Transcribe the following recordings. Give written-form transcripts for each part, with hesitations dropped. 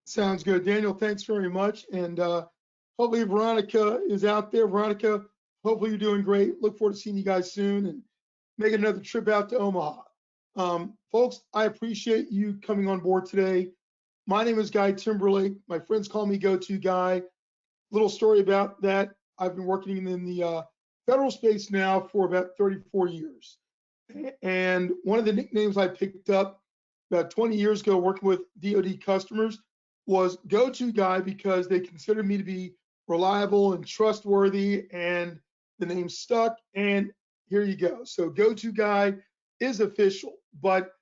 Sounds good. Daniel, thanks very much. And hopefully Veronica is out there. Veronica, hopefully you're doing great. Look forward to seeing you guys soon and making another trip out to Omaha. Folks, I appreciate you coming on board today. My name is Guy Timberlake. My friends call me Go-To Guy. Little story about that. I've been working in the federal space now for about 34 years. And one of the nicknames I picked up about 20 years ago working with DoD customers was Go-To Guy because they considered me to be reliable and trustworthy, and the name stuck, and here you go. So Go-To Guy is official. But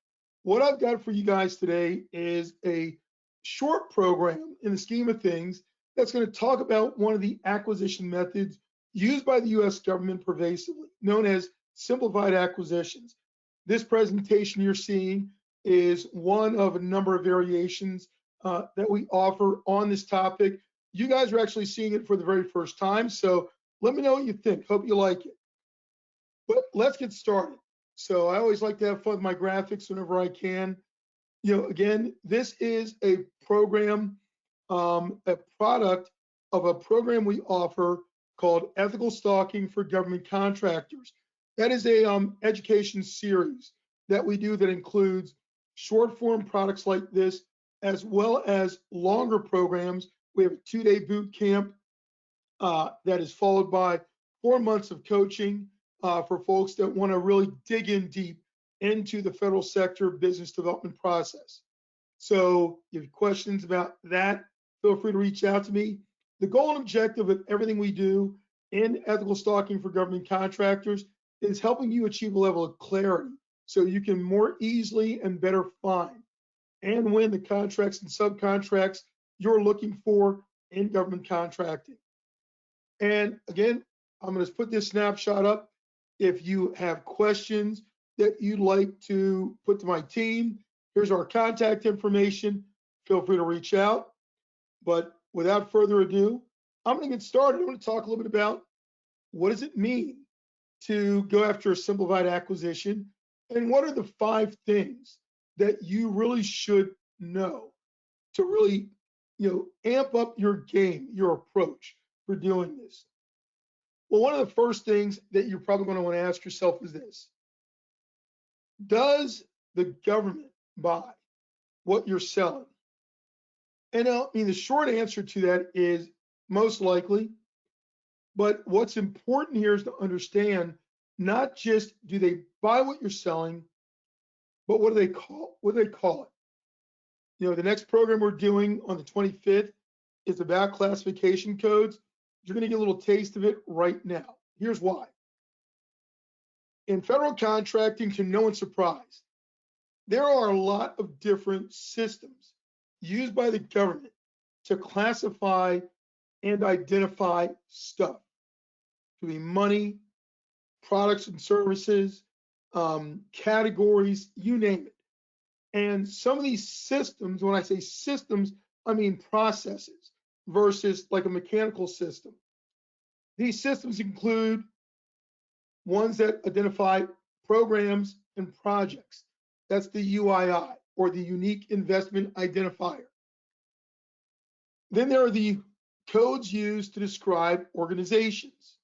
what I've got for you guys today is a short program in the scheme of things that's going to talk about one of the acquisition methods used by the US government pervasively, known as simplified acquisitions. This presentation you're seeing is one of a number of variations that we offer on this topic. You guys are actually seeing it for the very first time, so let me know what you think. Hope you like it. But let's get started. So I always like to have fun with my graphics whenever I can. Again, this is a program, a product of a program we offer called Ethical Stalking for Government Contractors. That is a education series that we do that includes short form products like this, as well as longer programs. We have a 2-day boot camp that is followed by 4 months of coaching for folks that want to really dig in deep into the federal sector business development process. So if you have questions about that, feel free to reach out to me. The goal and objective of everything we do in ethical stalking for government contractors is helping you achieve a level of clarity so you can more easily and better find and win the contracts and subcontracts you're looking for in government contracting. And again, I'm going to put this snapshot up. If you have questions that you'd like to put to my team, here's our contact information. Feel free to reach out. But without further ado, I'm going to get started. I'm going to talk a little bit about what does it mean to go after a simplified acquisition, and what are the 5 things that you really should know to really, amp up your game, your approach for doing this. Well, one of the first things that you're probably going to want to ask yourself is this: does the government buy what you're selling? And the short answer to that is most likely. But what's important here is to understand not just do they buy what you're selling, but what do they call it? The next program we're doing on the 25th is about classification codes. You're going to get a little taste of it right now. Here's why. In federal contracting, to no one's surprise, there are a lot of different systems used by the government to classify and identify stuff. It could be money, products and services, categories, you name it. And some of these systems, when I say systems, I mean processes versus like a mechanical system. These systems include ones that identify programs and projects. That's the UII, or the Unique Investment Identifier. Then there are the codes used to describe organizations.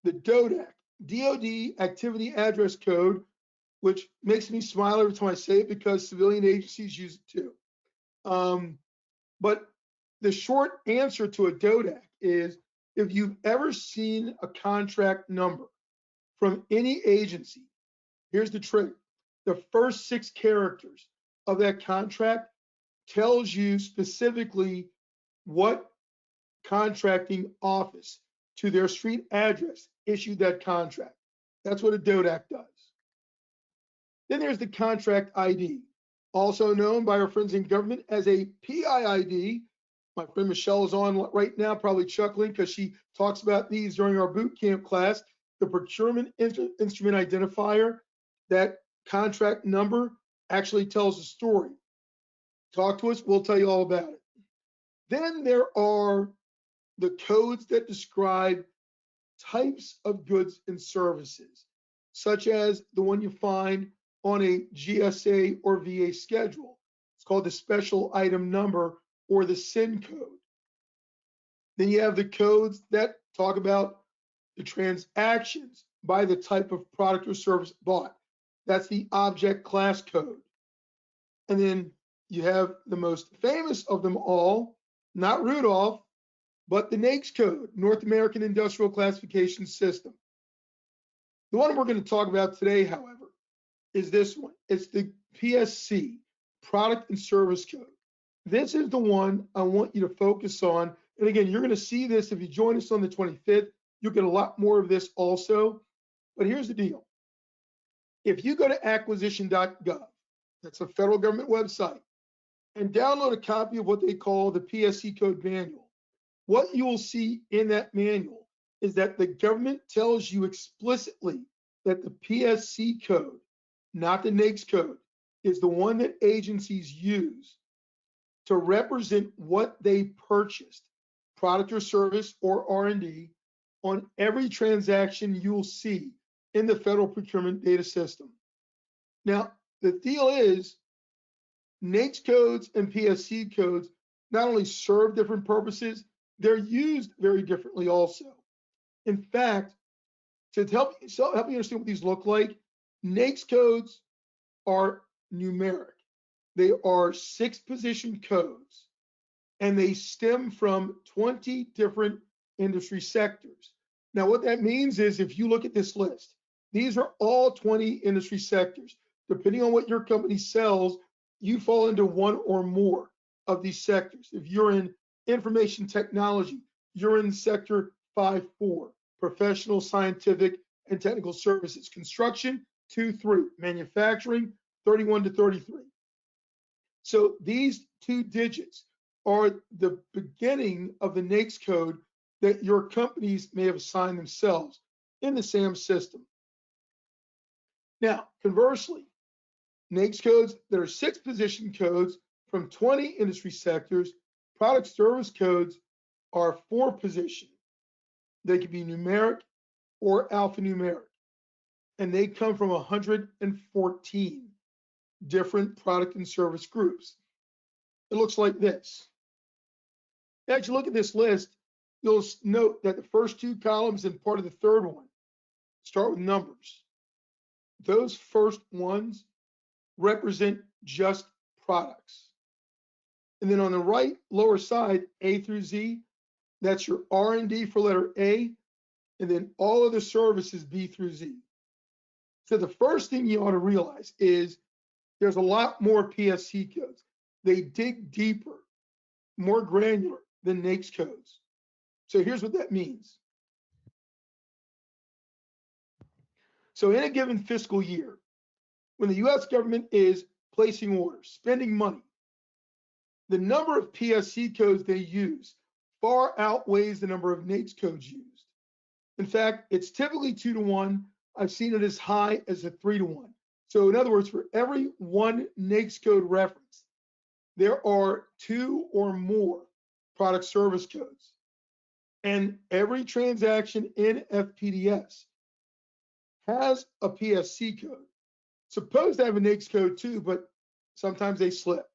The DODAC, DoD Activity Address Code, which makes me smile every time I say it because civilian agencies use it too. But the short answer to a DODAC is, if you've ever seen a contract number from any agency, here's the trick. The first 6 characters of that contract tells you specifically what contracting office to their street address issued that contract. That's what a DODAC does. Then there's the contract ID, also known by our friends in government as a PIID. My friend Michelle is on right now, probably chuckling because she talks about these during our boot camp class. The procurement instrument identifier, that contract number actually tells a story. Talk to us, we'll tell you all about it. Then there are the codes that describe types of goods and services, such as the one you find on a GSA or VA schedule. It's called the special item number, or the SIN code. Then you have the codes that talk about the transactions by the type of product or service bought. That's the object class code. And then you have the most famous of them all, not Rudolph, but the NAICS code, North American Industrial Classification System. The one we're going to talk about today, however, is this one. It's the PSC, Product and Service Code. This is the one I want you to focus on. And again, you're going to see this if you join us on the 25th. You'll get a lot more of this also. But here's the deal. If you go to acquisition.gov, that's a federal government website, and download a copy of what they call the PSC code manual, what you will see in that manual is that the government tells you explicitly that the PSC code, not the NAICS code, is the one that agencies use to represent what they purchased, product or service or R&D, on every transaction you'll see in the federal procurement data system. Now, the deal is NAICS codes and PSC codes not only serve different purposes, they're used very differently also. In fact, to help you understand what these look like, NAICS codes are numeric. They are 6-position codes, and they stem from 20 different industry sectors. Now, what that means is if you look at this list, these are all 20 industry sectors. Depending on what your company sells, you fall into one or more of these sectors. If you're in information technology, you're in sector 5-4, professional, scientific, and technical services. Construction, 2-3, manufacturing, 31 to 33. So these 2 digits are the beginning of the NAICS code that your companies may have assigned themselves in the SAM system. Now, conversely, NAICS codes that are 6-position codes from 20 industry sectors, product service codes are 4-position. They can be numeric or alphanumeric, and they come from 114 different product and service groups. It looks like this. As you look at this list, you'll note that the first 2 columns and part of the third one start with numbers. Those first ones represent just products. And then on the right lower side, A through Z, that's your R&D for letter A, and then all of the services B through Z. So the first thing you ought to realize is there's a lot more PSC codes. They dig deeper, more granular than NAICS codes. So here's what that means. So in a given fiscal year, when the US government is placing orders, spending money, the number of PSC codes they use far outweighs the number of NAICS codes used. In fact, it's typically 2 to 1. I've seen it as high as a 3 to 1. So in other words, for every 1 NAICS code reference, there are 2 or more product service codes. And every transaction in FPDS has a PSC code. Supposed to have a NAICS code too, but sometimes they slip.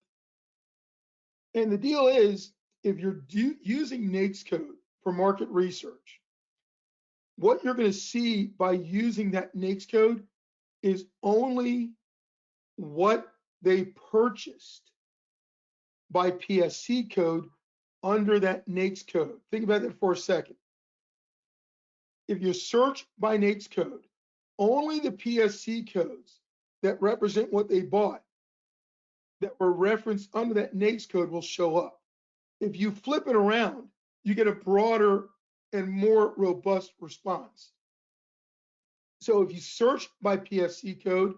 And the deal is, if you're using NAICS code for market research, what you're going to see by using that NAICS code is only what they purchased by PSC code under that NAICS code. Think about that for a second. If you search by NAICS code, only the PSC codes that represent what they bought that were referenced under that NAICS code will show up. If you flip it around, you get a broader and more robust response. So if you search by PSC code,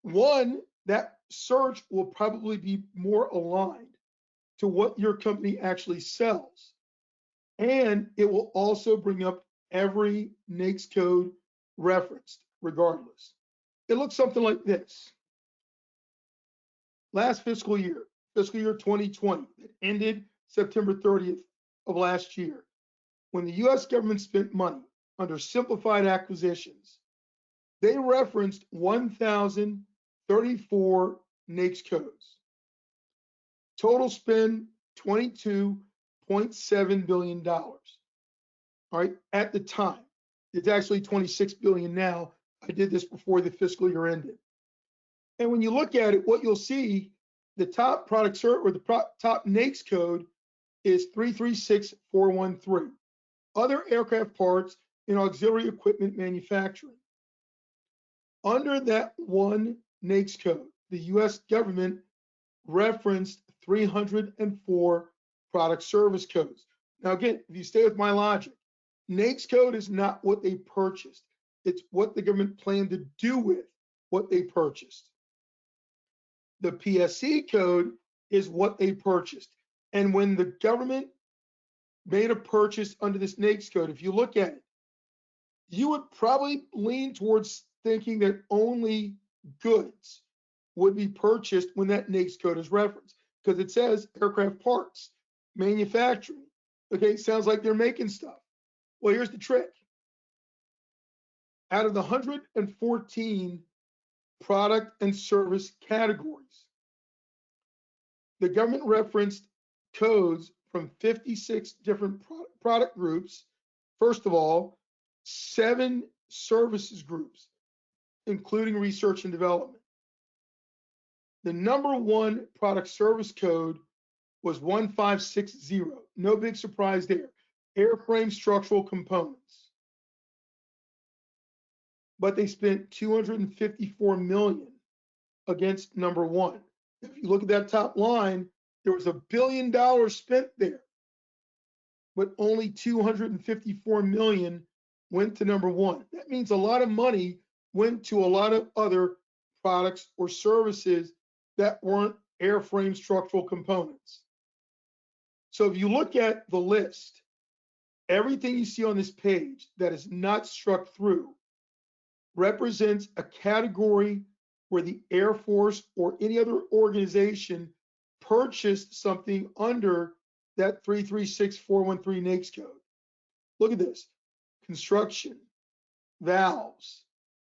one, that search will probably be more aligned to what your company actually sells. And it will also bring up every NAICS code referenced regardless. It looks something like this. Last fiscal year 2020, that ended September 30th of last year, when the US government spent money under simplified acquisitions, they referenced 1,034 NAICS codes. Total spend $22.7 billion. All right, at the time. It's actually 26 billion now. I did this before the fiscal year ended. And when you look at it, what you'll see, the top product cert or the top NAICS code is 336413. Other aircraft parts and auxiliary equipment manufacturing. Under that one NAICS code, the US government referenced 304 product service codes. Now again, if you stay with my logic, NAICS code is not what they purchased. It's what the government planned to do with what they purchased. The PSC code is what they purchased. And when the government made a purchase under this NAICS code, if you look at it, you would probably lean towards thinking that only goods would be purchased when that NAICS code is referenced, because it says aircraft parts, manufacturing. Okay, sounds like they're making stuff. Well, here's the trick. Out of the 114 product and service categories, the government referenced codes from 56 different product groups. First of all, 7 services groups, including research and development. The number one product service code was 1560. No big surprise there. Airframe structural components. But they spent 254 million against number one. If you look at that top line, there was $1 billion spent there, but only 254 million went to number one. That means a lot of money went to a lot of other products or services that weren't airframe structural components. So if you look at the list, everything you see on this page that is not struck through represents a category where the Air Force or any other organization purchased something under that 336413 NAICS code. Look at this: construction, valves,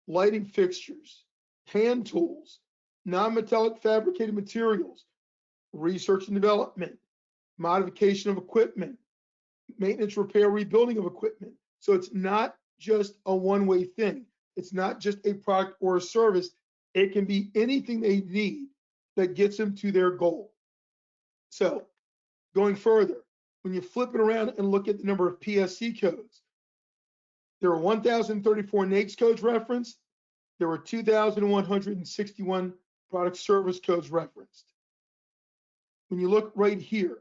lighting fixtures, hand tools, non-metallic fabricated materials, research and development, modification of equipment, maintenance, repair, rebuilding of equipment. So it's not just a one-way thing. It's not just a product or a service. It can be anything they need that gets them to their goal. So going further, when you flip it around and look at the number of PSC codes, there were 1,034 NAICS codes referenced. There were 2,161 product service codes referenced. When you look right here,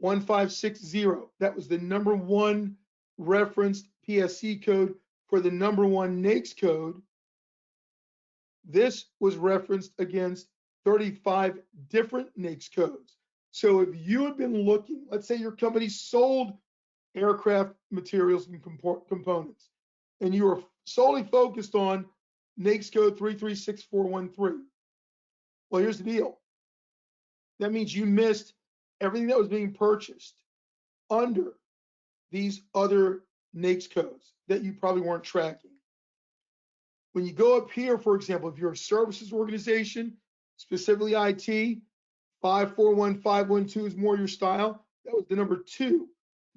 1560, that was the number one referenced PSC code for the number one NAICS code. This was referenced against 35 different NAICS codes. So if you had been looking, let's say your company sold aircraft materials and components, and you were solely focused on NAICS code 336413. Well, here's the deal. That means you missed everything that was being purchased under these other NAICS codes that you probably weren't tracking. When you go up here, for example, if you're a services organization, specifically IT, 541512 is more your style. That was the number 2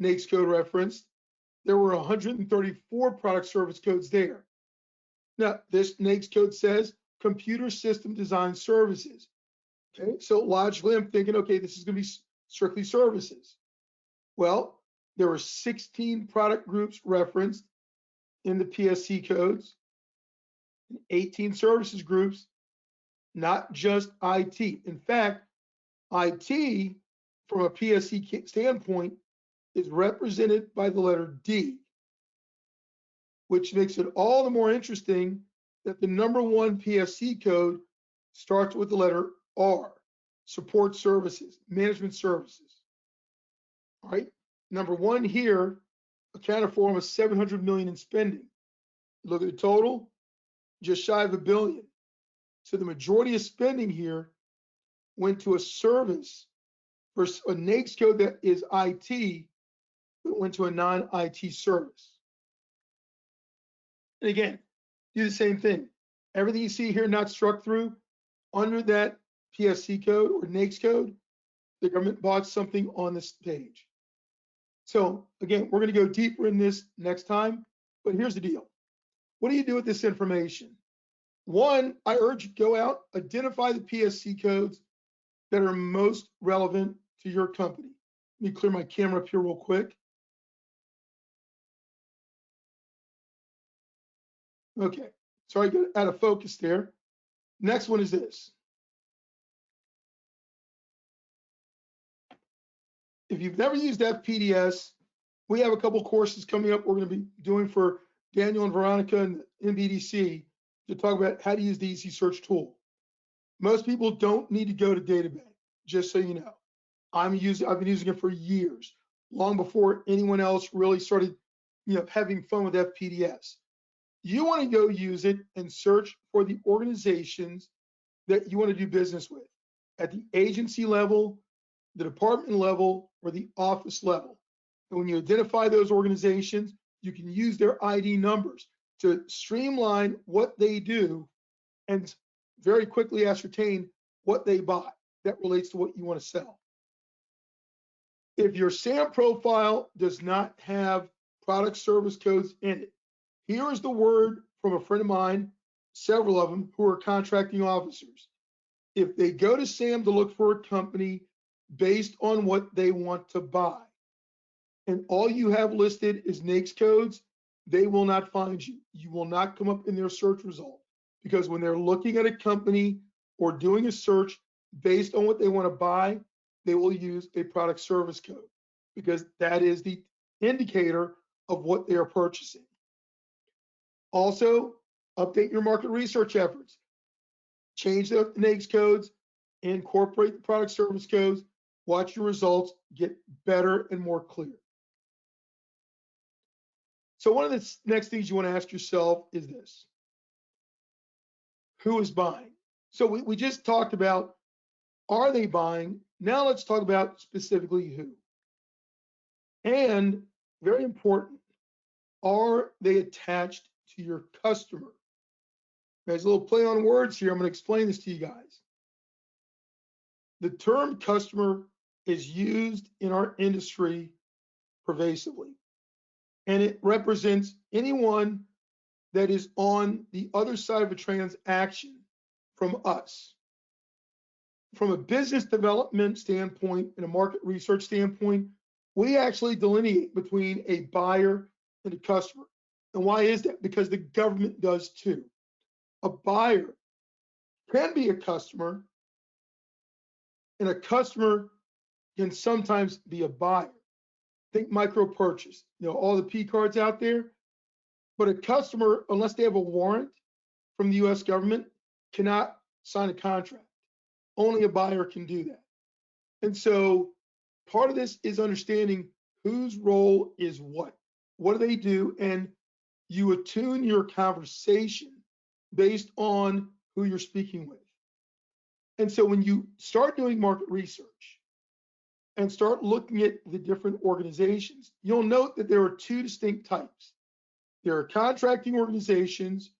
NAICS code referenced. There were 134 product service codes there. Now, this NAICS code says computer system design services. Okay, so logically, I'm thinking, okay, this is going to be strictly services. Well, there were 16 product groups referenced in the PSC codes, 18 services groups, not just IT. In fact, IT, from a PSC standpoint, is represented by the letter D, which makes it all the more interesting that the number one PSC code starts with the letter R, support services, management services. All right, number one here accounted for almost 700 million in spending. Look at the total, just shy of $1 billion. So the majority of spending here went to a service for a NAICS code that is IT, but went to a non-IT service. And again, do the same thing. Everything you see here not struck through under that PSC code or NAICS code the government bought something on this page. So again, we're going to go deeper in this next time, but here's the deal. What do you do with this information? One, I urge you to go out, identify the PSC codes that are most relevant to your company. Let me clear my camera up here real quick. Okay, sorry, I got out of focus there. Next one is this. If you've never used FPDS, we have a couple courses coming up we're going to be doing for Daniel and Veronica and NBDC to talk about how to use the Easy Search tool. Most people don't need to go to DataBank, just so you know. I've been using it for years, long before anyone else really started, having fun with FPDS. You want to go use it and search for the organizations that you want to do business with at the agency level, the department level, or the office level. And when you identify those organizations, you can use their ID numbers to streamline what they do and very quickly ascertain what they buy that relates to what you want to sell. If your SAM profile does not have product service codes in it, here is the word from a friend of mine, several of them who are contracting officers. If they go to SAM to look for a company based on what they want to buy, and all you have listed is NAICS codes, they will not find you. You will not come up in their search result, because when they're looking at a company or doing a search based on what they want to buy, they will use a product service code, because that is the indicator of what they are purchasing. Also, update your market research efforts. Change the NAICS codes, incorporate the product service codes, watch your results get better and more clear. So one of the next things you want to ask yourself is this: who is buying? So we just talked about, are they buying? Now let's talk about specifically who. And very important, are they attached to your customer? There's a little play on words here. I'm going to explain this to you guys. The term customer is used in our industry pervasively, and it represents anyone that is on the other side of a transaction from us. From a business development standpoint and a market research standpoint, we actually delineate between a buyer and a customer. And why is that? Because the government does too. A buyer can be a customer, and a customer can sometimes be a buyer. Think micro purchase, all the P cards out there. But a customer, unless they have a warrant from the US government, cannot sign a contract. Only a buyer can do that. And so part of this is understanding whose role is what. What do they do? And you attune your conversation based on who you're speaking with. And so when you start doing market research and start looking at the different organizations, you'll note that there are two distinct types. There are contracting organizations,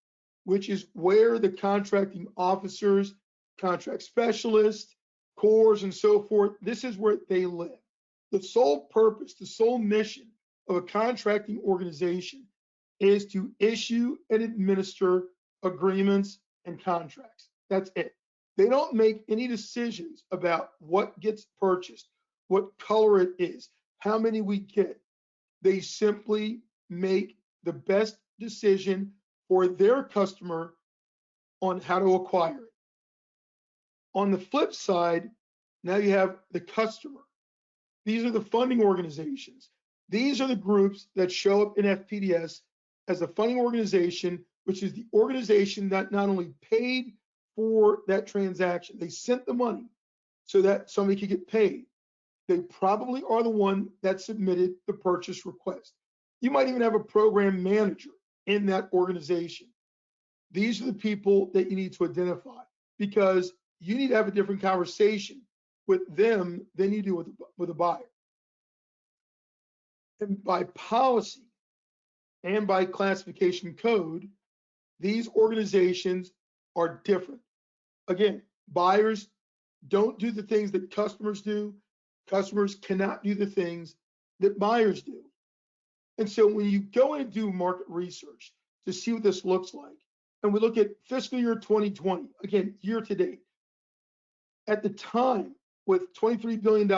which is where the contracting officers, contract specialists, corps, and so forth, this is where they live. The sole purpose, the sole mission of a contracting organization is to issue and administer agreements and contracts. That's it. They don't make any decisions about what gets purchased, what color it is, how many we get. They simply make the best decision for their customer on how to acquire it. On the flip side, now you have the customer. These are the funding organizations. These are the groups that show up in FPDS as a funding organization, which is the organization that not only paid for that transaction, they sent the money so that somebody could get paid. They probably are the one that submitted the purchase request. You might even have a program manager in that organization. These are the people that you need to identify, because you need to have a different conversation with them than you do with a buyer. And by policy and by classification code, these organizations are different. Again, buyers don't do the things that customers do. Customers cannot do the things that buyers do. And so when you go in and do market research to see what this looks like, and we look at fiscal year 2020, again, year to date, at the time with $23 billion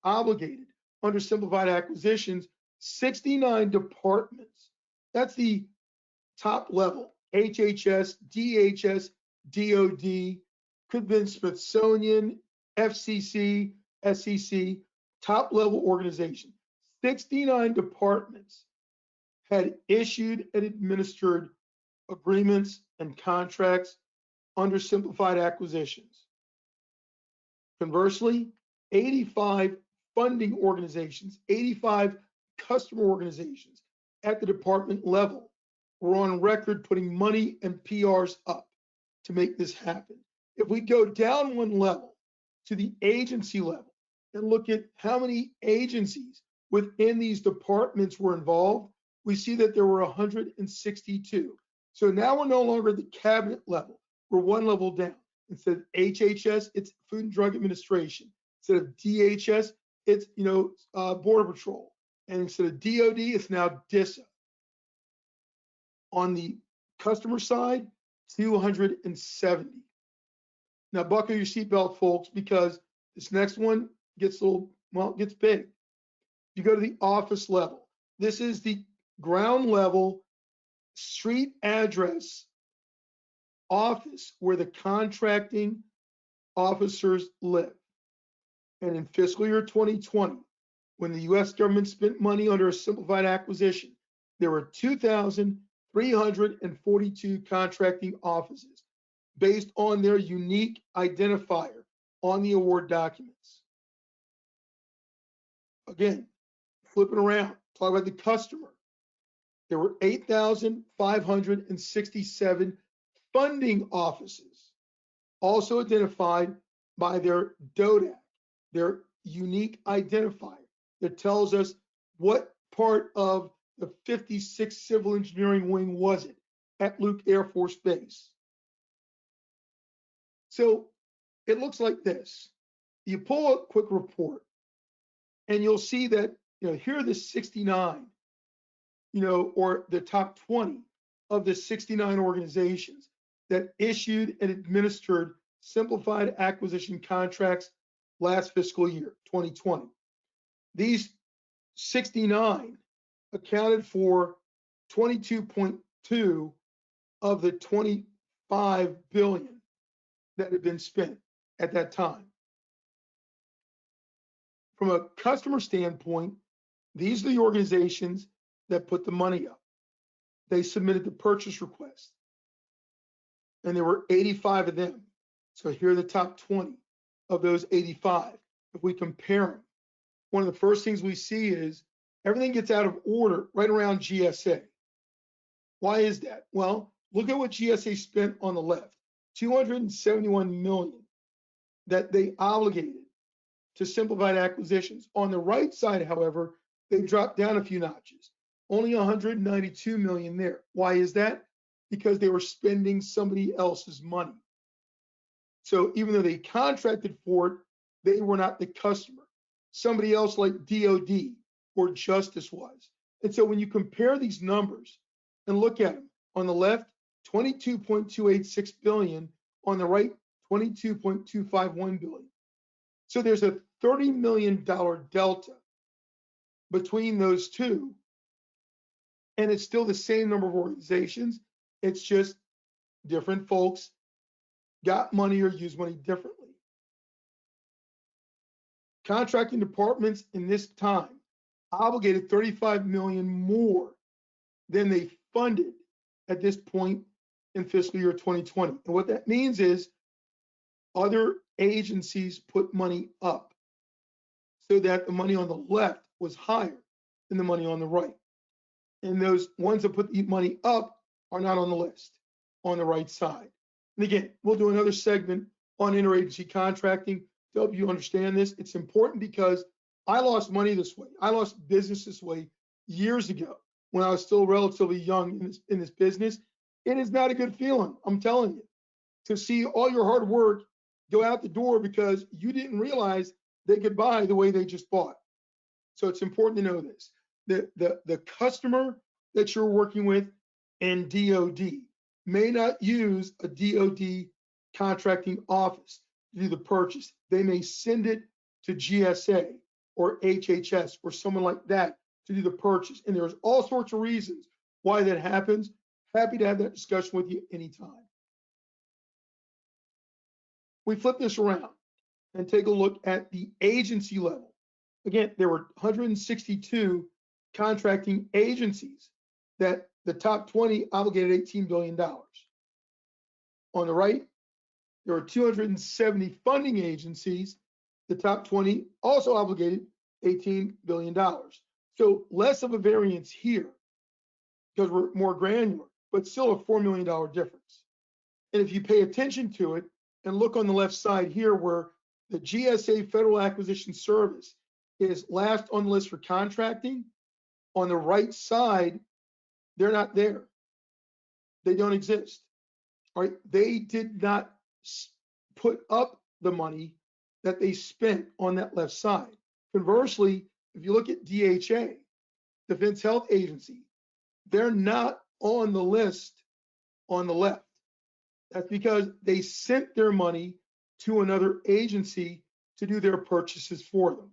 obligated under simplified acquisitions, 69 departments, that's the top level, HHS, DHS, DOD, could have been Smithsonian, FCC, SEC, top level organization. 69 departments had issued and administered agreements and contracts under simplified acquisitions. Conversely, 85 funding organizations, 85 customer organizations at the department level were on record putting money and PRs up to make this happen. If we go down one level to the agency level and look at how many agencies within these departments were involved, we see that there were 162. So now we're no longer at the cabinet level. We're one level down. Instead of HHS, it's Food and Drug Administration. Instead of DHS, it's Border Patrol. And instead of DOD, it's now DISA. On the customer side, 270. Now buckle your seatbelt, folks, because this next one gets gets big. You go to the office level. This is the ground level street address office where the contracting officers live. And in fiscal year 2020, when the US government spent money under a simplified acquisition, there were 2,342 contracting offices based on their unique identifier on the award documents. Again, flipping around, talk about the customer. There were 8,567 funding offices, also identified by their DODAC, their unique identifier that tells us what part of the 56th Civil Engineering Wing was it at Luke Air Force Base. So it looks like this. You pull a quick report and you'll see that, here are the 69, or the top 20 of the 69 organizations that issued and administered simplified acquisition contracts last fiscal year, 2020. These 69 accounted for 22.2 of the 25 billion that had been spent at that time. From a customer standpoint, these are the organizations that put the money up. They submitted the purchase request, and there were 85 of them. So here are the top 20 of those 85. If we compare them, one of the first things we see is everything gets out of order right around GSA. Why is that? Well, look at what GSA spent on the left, 271 million that they obligated to simplified acquisitions. On the right side, however, they dropped down a few notches, only 192 million there. Why is that? Because they were spending somebody else's money. So even though they contracted for it, they were not the customer. Somebody else like DOD or Justice was. And so when you compare these numbers and look at them, on the left, 22.286 billion, on the right, 22.251 billion. So there's a $30 million delta between those two, and it's still the same number of organizations. It's just different folks got money or used money differently. Contracting departments in this time obligated 35 million more than they funded at this point in fiscal year 2020. And what that means is other agencies put money up so that the money on the left was higher than the money on the right. And those ones that put the money up are not on the list on the right side. And again, we'll do another segment on interagency contracting to help you understand this. It's important because I lost money this way. I lost business this way years ago when I was still relatively young in this business. It is not a good feeling, I'm telling you, to see all your hard work go out the door because you didn't realize they could buy the way they just bought. So it's important to know this. The customer that you're working with in DoD may not use a DoD contracting office to do the purchase. They may send it to GSA or HHS or someone like that to do the purchase. And there's all sorts of reasons why that happens. Happy to have that discussion with you anytime. We flip this around and take a look at the agency level. Again, there were 162 contracting agencies that the top 20 obligated $18 billion. On the right, there were 270 funding agencies. The top 20 also obligated $18 billion. So less of a variance here because we're more granular, but still a $4 million difference. And if you pay attention to it and look on the left side here where the GSA Federal Acquisition Service is last on the list for contracting, on the right side, they're not there. They don't exist. All right, they did not put up the money that they spent on that left side. Conversely, if you look at DHA, Defense Health Agency, they're not on the list on the left. That's because they sent their money to another agency to do their purchases for them.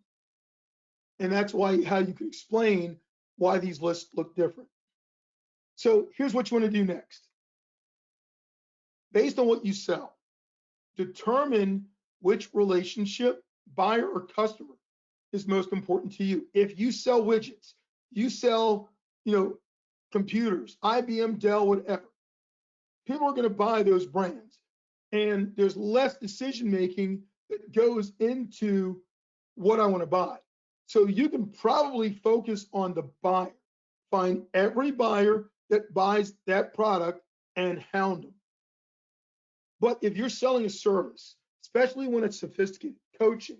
And that's how you can explain why these lists look different. So here's what you want to do next. Based on what you sell, determine which relationship, buyer or customer, is most important to you. If you sell widgets, you sell, computers, IBM, Dell, whatever, people are going to buy those brands. And there's less decision making that goes into what I want to buy. So you can probably focus on the buyer. Find every buyer that buys that product and hound them. But if you're selling a service, especially when it's sophisticated, coaching,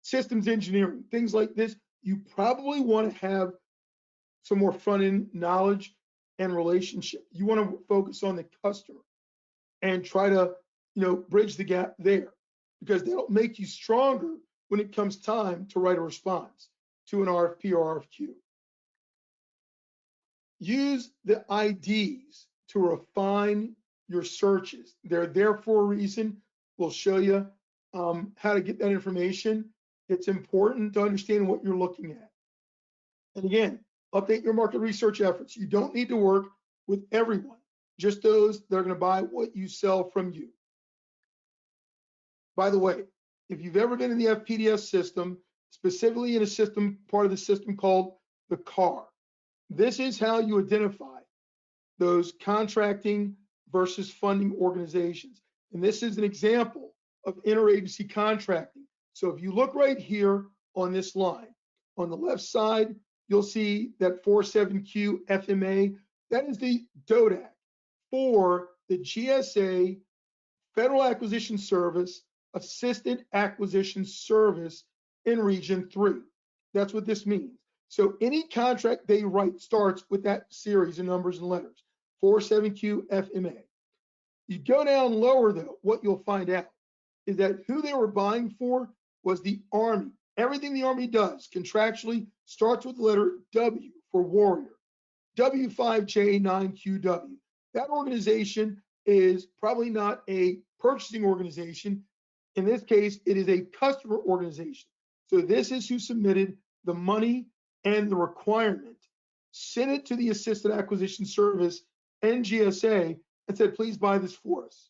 systems engineering, things like this, you probably want to have some more front-end knowledge and relationship. You want to focus on the customer and try to, bridge the gap there, because that'll make you stronger when it comes time to write a response to an RFP or RFQ. Use the IDs to refine your searches. They're there for a reason. We'll show you how to get that information. It's important to understand what you're looking at. And again, update your market research efforts. You don't need to work with everyone, just those that are going to buy what you sell from you. By the way, if you've ever been in the FPDS system, specifically in a system, part of the system called the CAR, this is how you identify those contracting versus funding organizations. And this is an example of interagency contracting. So if you look right here on this line, on the left side, you'll see that 47Q FMA, that is the DODAC for the GSA Federal Acquisition Service Assisted Acquisition Service in Region 3. That's what this means. So any contract they write starts with that series of numbers and letters, 47Q FMA. You go down lower though, what you'll find out is that who they were buying for was the Army. Everything the Army does contractually starts with the letter W for warrior, W5J9QW. That organization is probably not a purchasing organization. In this case, it is a customer organization. So this is who submitted the money and the requirement, sent it to the Assisted Acquisition Service, NGSA, and said, please buy this for us.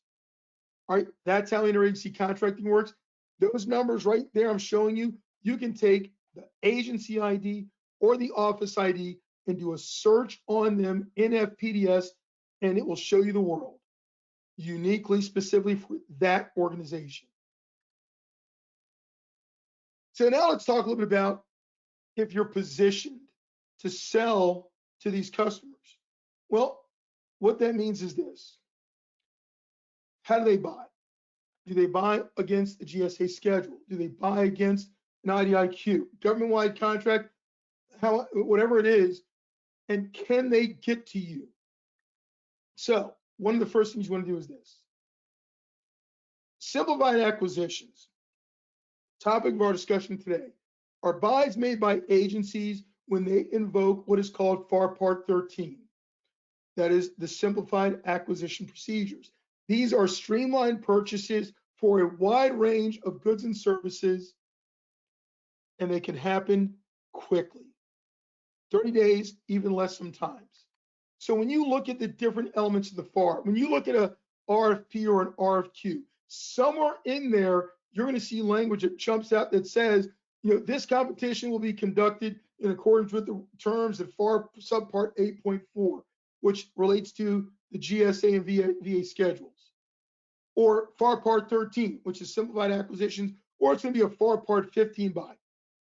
All right, that's how interagency contracting works. Those numbers right there I'm showing you, you can take the agency ID or the office ID and do a search on them in FPDS, and it will show you the world, uniquely, specifically for that organization. So now let's talk a little bit about if you're positioned to sell to these customers. Well, what that means is this. How do they buy? Do they buy against the GSA schedule? Do they buy against an IDIQ, government-wide contract, whatever it is, and can they get to you? So one of the first things you want to do is this. Simplified acquisitions topic of our discussion today are buys made by agencies when they invoke what is called FAR Part 13. That is the Simplified Acquisition Procedures. These are streamlined purchases for a wide range of goods and services, and they can happen quickly. 30 days, even less sometimes. So when you look at the different elements of the FAR, when you look at a RFP or an RFQ, somewhere in there, you're going to see language that jumps out that says, this competition will be conducted in accordance with the terms of FAR subpart 8.4, which relates to the GSA and VA schedules, or FAR Part 13, which is simplified acquisitions, or it's going to be a FAR Part 15 buy,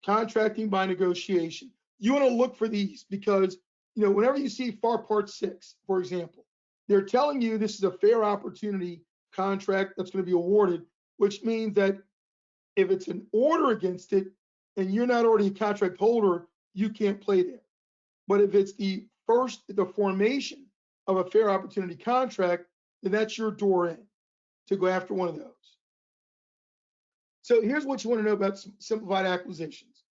contracting by negotiation. You want to look for these because, whenever you see FAR Part 6, for example, they're telling you this is a fair opportunity contract that's going to be awarded, which means that if it's an order against it and you're not already a contract holder, you can't play there. But if it's the formation of a fair opportunity contract, then that's your door in to go after one of those. So here's what you want to know about simplified acquisitions.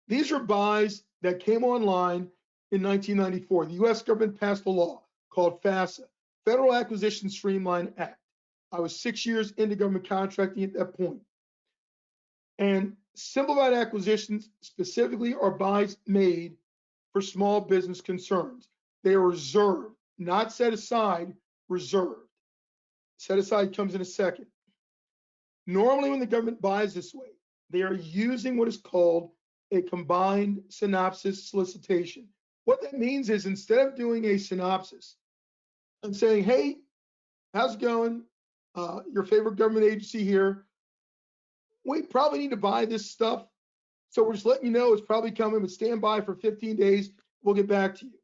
These are buys that came online in 1994. The U.S. government passed a law called FASA, Federal Acquisition Streamline Act. I was 6 years into government contracting at that point. And simplified acquisitions specifically are buys made for small business concerns. They are reserved, not set aside, reserved. Set aside comes in a second. Normally when the government buys this way, they are using what is called a combined synopsis solicitation. What that means is instead of doing a synopsis and saying, hey, how's it going? Your favorite government agency here. We probably need to buy this stuff. So we're just letting you know it's probably coming, but stand by for 15 days. We'll get back to you.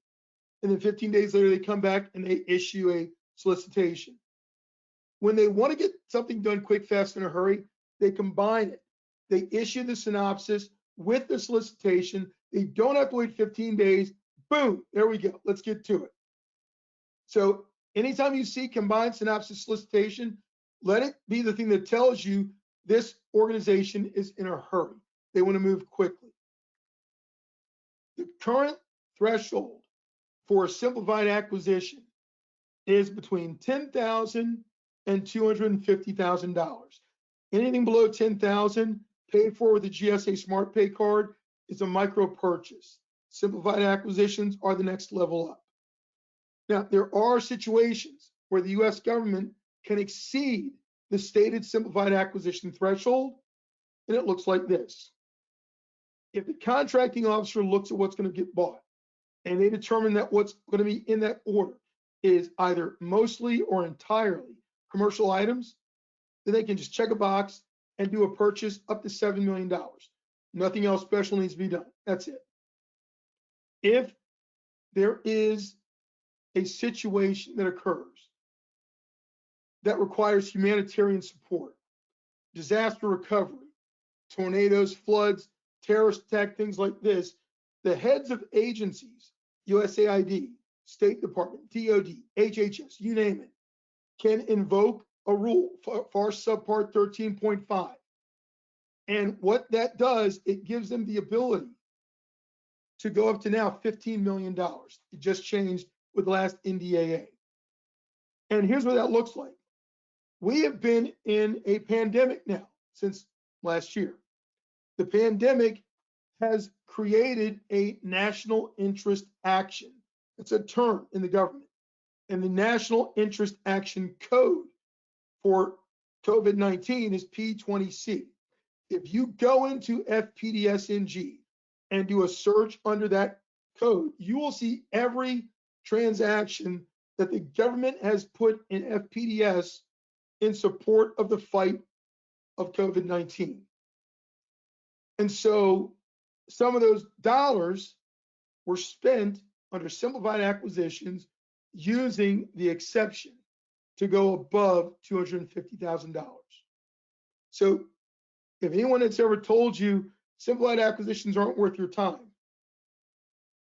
And then 15 days later, they come back and they issue a solicitation. When they want to get something done quick, fast, in a hurry, they combine it. They issue the synopsis with the solicitation. They don't have to wait 15 days. Boom, there we go. Let's get to it. So anytime you see combined synopsis solicitation, let it be the thing that tells you this organization is in a hurry. They want to move quickly. The current threshold for a simplified acquisition is between $10,000 and $250,000. Anything below $10,000 paid for with a GSA Smart Pay card is a micro purchase. Simplified acquisitions are the next level up. Now, there are situations where the U.S. government can exceed the stated simplified acquisition threshold, and it looks like this. If the contracting officer looks at what's going to get bought, and they determine that what's going to be in that order is either mostly or entirely commercial items, then they can just check a box and do a purchase up to $7 million. Nothing else special needs to be done. That's it. If there is a situation that occurs that requires humanitarian support, disaster recovery, tornadoes, floods, terrorist attack, things like this, the heads of agencies, USAID, State Department, DOD, HHS, you name it, can invoke a rule, FAR subpart 13.5. And what that does, it gives them the ability to go up to now $15 million. It just changed with the last NDAA. And here's what that looks like. We have been in a pandemic now since last year. The pandemic has created a national interest action. It's a term in the government. And the National Interest Action Code for COVID-19 is P20C. If you go into FPDS-NG and do a search under that code, you will see every transaction that the government has put in FPDS in support of the fight of COVID-19. And so some of those dollars were spent under simplified acquisitions using the exception to go above $250,000. So if anyone that's ever told you simplified acquisitions aren't worth your time,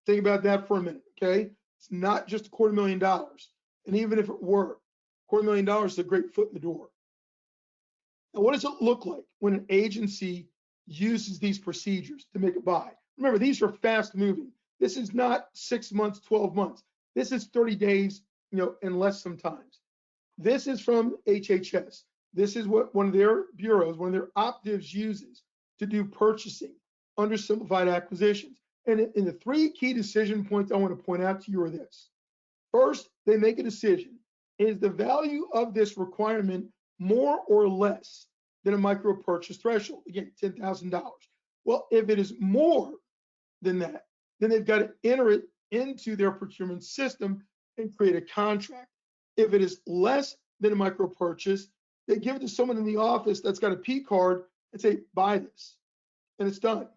think about that for a minute, okay? It's not just $250,000. And even if it were, $250,000 is a great foot in the door. Now, what does it look like when an agency uses these procedures to make a buy. Remember, these are fast moving. This is not 6 months, 12 months. This is 30 days, and less sometimes. This is from HHS. This is what one of their bureaus, one of their operatives uses to do purchasing under simplified acquisitions. And in the three key decision points I want to point out to you are this. First, they make a decision. Is the value of this requirement more or less than a micro purchase threshold? Again, $10,000. Well, if it is more than that, then they've got to enter it into their procurement system and create a contract. If it is less than a micro purchase, they give it to someone in the office that's got a P card and say, buy this, and it's done.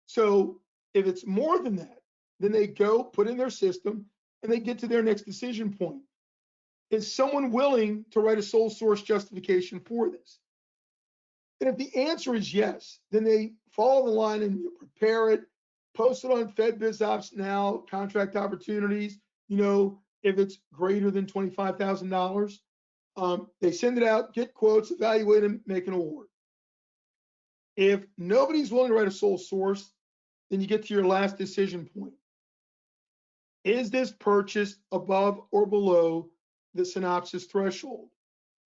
So if it's more than that, then they go put in their system and they get to their next decision point. Is someone willing to write a sole source justification for this? And if the answer is yes, then they follow the line and you prepare it, post it on FedBizOps Now, contract opportunities. If it's greater than $25,000, they send it out, get quotes, evaluate them, make an award. If nobody's willing to write a sole source, then you get to your last decision point. Is this purchase above or below the synopsis threshold?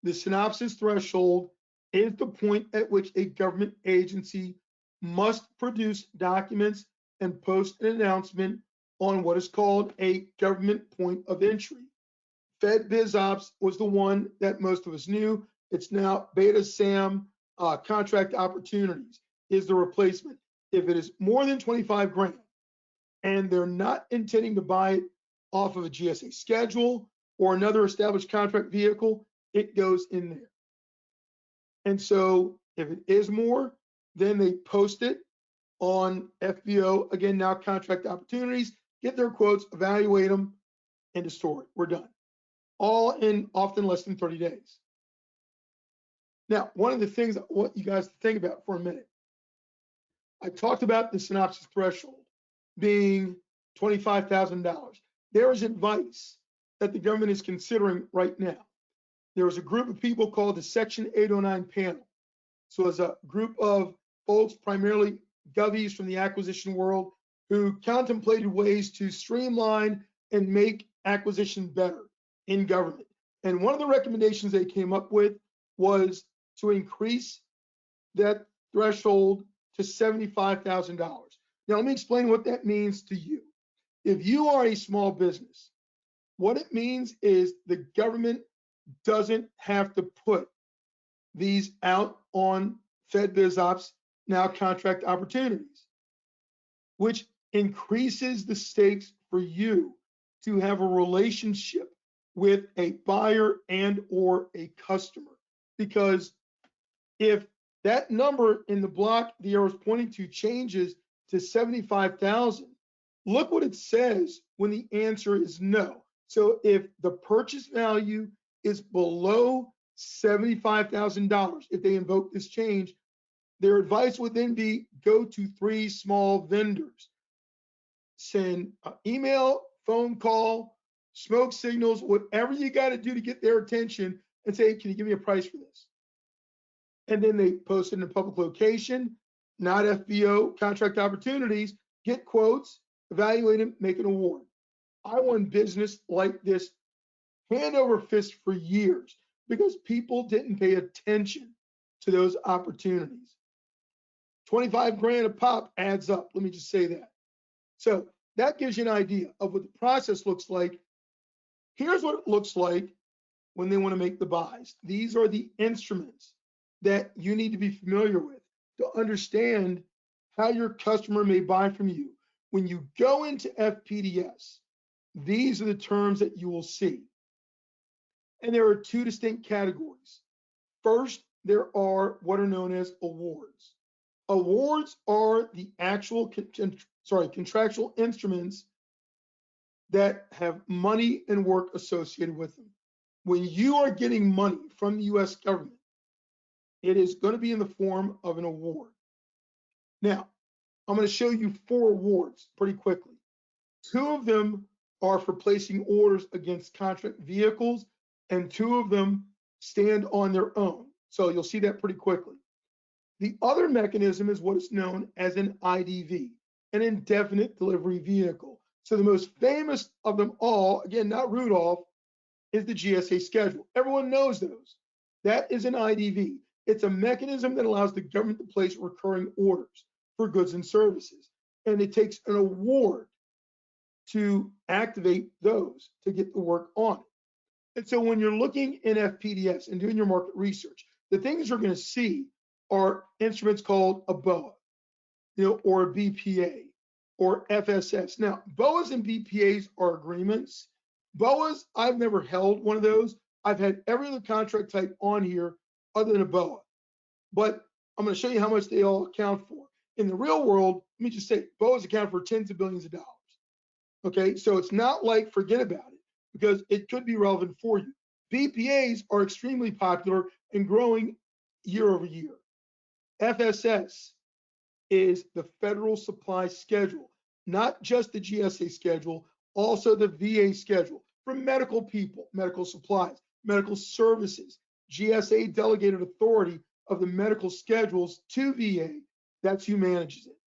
The synopsis threshold is the point at which a government agency must produce documents and post an announcement on what is called a government point of entry. FedBizOps was the one that most of us knew. It's now Beta SAM contract opportunities is the replacement. If it is more than 25 grand and they're not intending to buy it off of a GSA schedule or another established contract vehicle, it goes in there. And so if it is more, then they post it on FBO, again, now contract opportunities, get their quotes, evaluate them, and to store it. We're done. All in often less than 30 days. Now, one of the things I want you guys to think about for a minute, I talked about the synopsis threshold being $25,000. There is advice that the government is considering right now. There was a group of people called the Section 809 panel. So it's a group of folks, primarily govies from the acquisition world, who contemplated ways to streamline and make acquisition better in government. And one of the recommendations they came up with was to increase that threshold to $75,000. Now, let me explain what that means to you. If you are a small business, what it means is the government doesn't have to put these out on FedBizOps Now contract opportunities, which increases the stakes for you to have a relationship with a buyer and or a customer. Because if that number in the block the arrow is pointing to changes to 75,000, look what it says when the answer is no. So if the purchase value is below $75,000, if they invoke this change, their advice would then be go to 3 small vendors. Send an email, phone call, smoke signals, whatever you got to do to get their attention and say, can you give me a price for this? And then they post it in a public location, not FBO, contract opportunities, get quotes, evaluate them, make an award. I won business like this hand over fist for years because people didn't pay attention to those opportunities. 25 grand a pop adds up. Let me just say that. So that gives you an idea of what the process looks like. Here's what it looks like when they want to make the buys. These are the instruments that you need to be familiar with to understand how your customer may buy from you. When you go into FPDS, these are the terms that you will see. And there are 2 distinct categories. First, there are what are known as awards. Awards are the actual contractual instruments that have money and work associated with them. When you are getting money from the US government, it is going to be in the form of an award. Now, I'm going to show you 4 awards pretty quickly. 2 of them are for placing orders against contract vehicles, and 2 of them stand on their own. So you'll see that pretty quickly. The other mechanism is what is known as an IDV, an indefinite delivery vehicle. So the most famous of them all, again, not Rudolph, is the GSA schedule. Everyone knows those. That is an IDV. It's a mechanism that allows the government to place recurring orders for goods and services. And it takes an award to activate those to get the work on it. And so when you're looking in FPDS and doing your market research, the things you're going to see are instruments called a BOA, or a BPA or FSS. Now, BOAs and BPAs are agreements. BOAs, I've never held one of those. I've had every other contract type on here other than a BOA. But I'm going to show you how much they all account for. In the real world, let me just say, BOAs account for tens of billions of dollars. Okay, so it's not like forget about it, because it could be relevant for you. BPAs are extremely popular and growing year over year. FSS is the Federal Supply Schedule, not just the GSA schedule, also the VA schedule for medical people, medical supplies, medical services. GSA delegated authority of the medical schedules to VA. That's who manages it.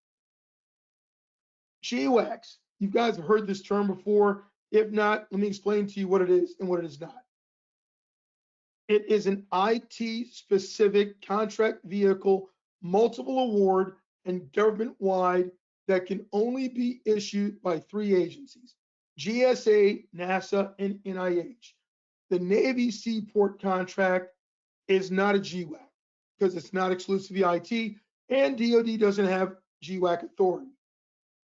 GWACs, you guys have heard this term before. If not, let me explain to you what it is and what it is not. It is an IT-specific contract vehicle, multiple award, and government-wide that can only be issued by 3 agencies: GSA, NASA, and NIH. The Navy Seaport contract is not a GWAC because it's not exclusively IT, and DoD doesn't have GWAC authority.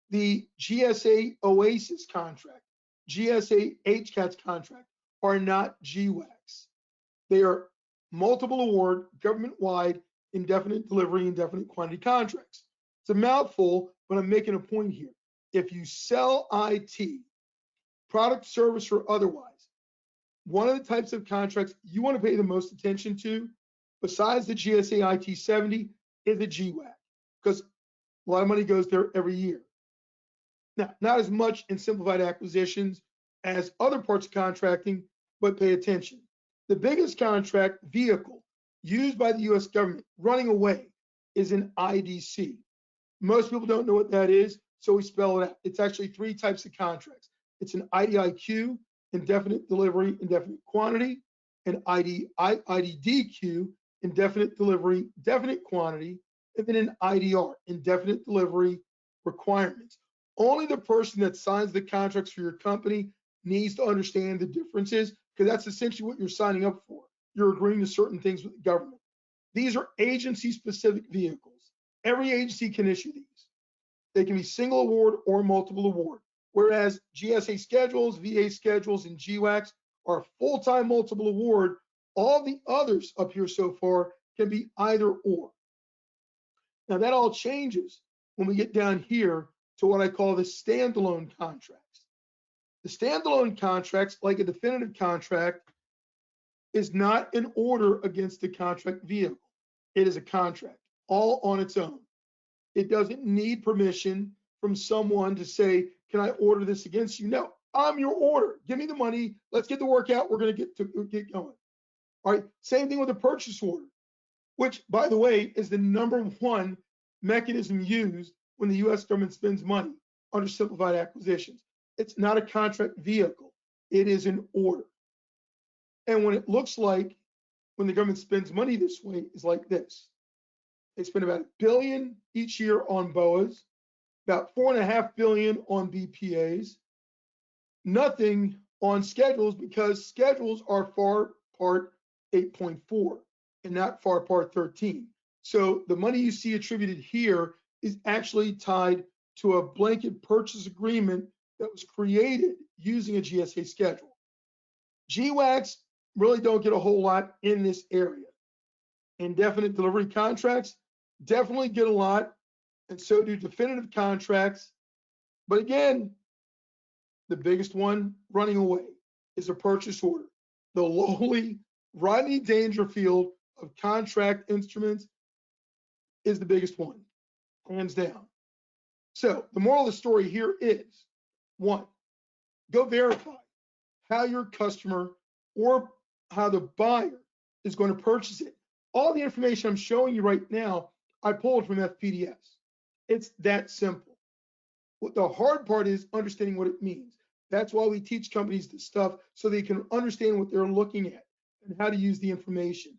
The GSA OASIS contract, GSA HCATS contract are not GWACs. They are multiple award, government-wide, indefinite delivery, indefinite quantity contracts. It's a mouthful, but I'm making a point here. If you sell IT, product, service, or otherwise, one of the types of contracts you want to pay the most attention to, besides the GSA IT 70, is the GWAC, because a lot of money goes there every year. Now, not as much in simplified acquisitions as other parts of contracting, but pay attention. The biggest contract vehicle used by the US government running away is an IDC. Most people don't know what that is, so we spell it out. It's actually 3 types of contracts. It's an IDIQ, indefinite delivery, indefinite quantity, and IDDQ, indefinite delivery, definite quantity, and then an IDR, indefinite delivery requirements. Only the person that signs the contracts for your company needs to understand the differences, because that's essentially what you're signing up for. You're agreeing to certain things with the government. These are agency-specific vehicles. Every agency can issue these. They can be single award or multiple award, whereas GSA schedules, VA schedules, and GWACs are full-time multiple award. All the others up here so far can be either or. Now that all changes when we get down here to what I call the standalone contracts. The standalone contracts, like a definitive contract, is not an order against the contract vehicle. It is a contract all on its own. It doesn't need permission from someone to say, can I order this against you? No, I'm your order. Give me the money. Let's get the work out. We're going to get going. All right. Same thing with a purchase order, which, by the way, is the #1 mechanism used when the US government spends money under simplified acquisitions. It's not a contract vehicle. It is an order. And when it looks like when the government spends money this way is like this. They spend about $1 billion each year on BOAs, about $4.5 billion on BPAs, nothing on schedules, because schedules are FAR Part 8.4 and not FAR Part 13. So the money you see attributed here is actually tied to a blanket purchase agreement that was created using a GSA schedule. GWACs really don't get a whole lot in this area. Indefinite delivery contracts definitely get a lot, and so do definitive contracts. But again, the biggest one running away is a purchase order. The lowly Rodney Dangerfield of contract instruments is the biggest one, hands down. So the moral of the story here is, 1, go verify how your customer or how the buyer is going to purchase it. All the information I'm showing you right now I pulled from FPDS. It's that simple. What the hard part is understanding what it means. That's why we teach companies this stuff so they can understand what they're looking at and how to use the information.